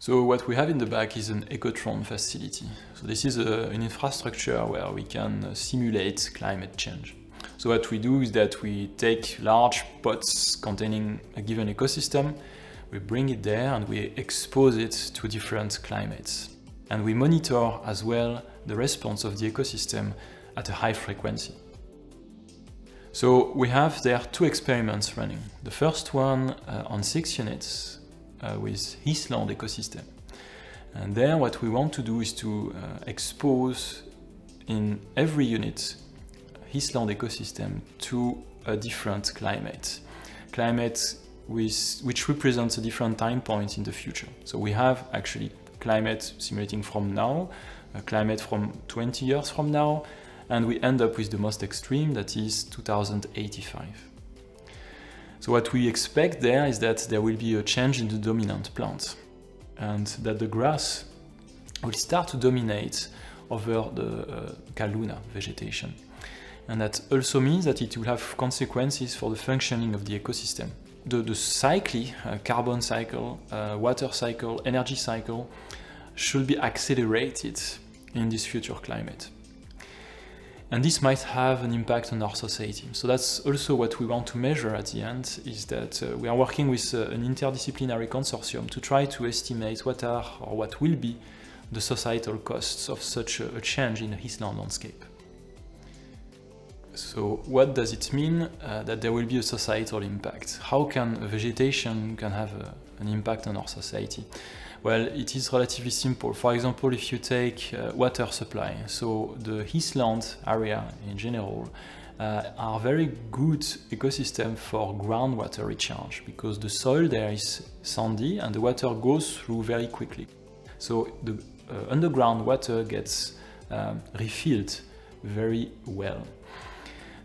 So what we have in the back is an Ecotron facility. So this is an infrastructure where we can simulate climate change. So what we do is that we take large pots containing a given ecosystem, we bring it there and we expose it to different climates. And we monitor as well the response of the ecosystem at a high frequency. So we have there 2 experiments running. The first one on 6 units with Island ecosystem. And there what we want to do is to expose in every unit Island ecosystem to a different climate. Climate which represents a different time point in the future. So we have actually climate simulating from now, a climate from 20 years from now, and we end up with the most extreme, that is 2085. So what we expect there is that there will be a change in the dominant plant, and that the grass will start to dominate over the Kaluna vegetation. And that also means that it will have consequences for the functioning of the ecosystem. The cycle, carbon cycle, water cycle, energy cycle, should be accelerated in this future climate. And this might have an impact on our society. So that's also what we want to measure at the end, is that we are working with an interdisciplinary consortium to try to estimate what are or what will be the societal costs of such a change in the Island landscape. So what does it mean that there will be a societal impact? How can vegetation have an impact on our society? Well, it is relatively simple. For example, if you take water supply, so the Island area in general are very good ecosystem for groundwater recharge, because the soil there is sandy and the water goes through very quickly. So the underground water gets refilled very well.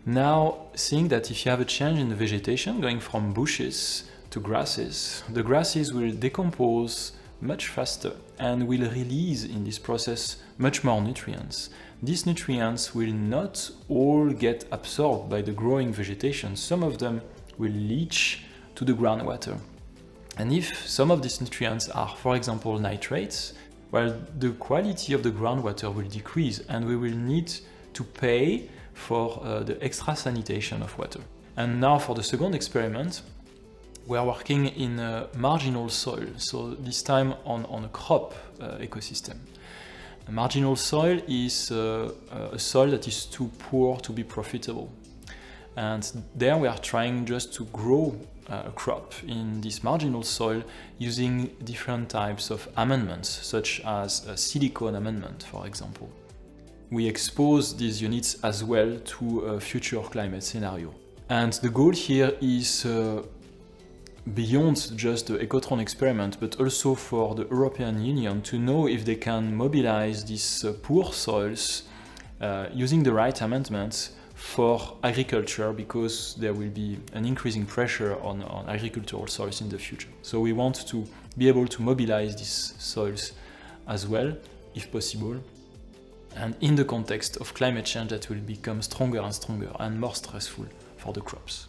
Now, seeing that if you have a change in the vegetation going from bushes to grasses, the grasses will decompose much faster and will release in this process much more nutrients. These nutrients will not all get absorbed by the growing vegetation. Some of them will leach to the groundwater. And if some of these nutrients are, for example, nitrates, well, the quality of the groundwater will decrease and we will need to pay for the extra sanitation of water. And now for the second experiment, we are working in a marginal soil, so this time on a crop ecosystem. A marginal soil is a soil that is too poor to be profitable. And there we are trying just to grow a crop in this marginal soil using different types of amendments, such as a silicone amendment, for example. We expose these units as well to a future climate scenario. And the goal here is beyond just the Ecotron experiment, but also for the European Union to know if they can mobilize these poor soils using the right amendments for agriculture, because there will be an increasing pressure on agricultural soils in the future. So we want to be able to mobilize these soils as well, if possible, and in the context of climate change that will become stronger and stronger and more stressful for the crops.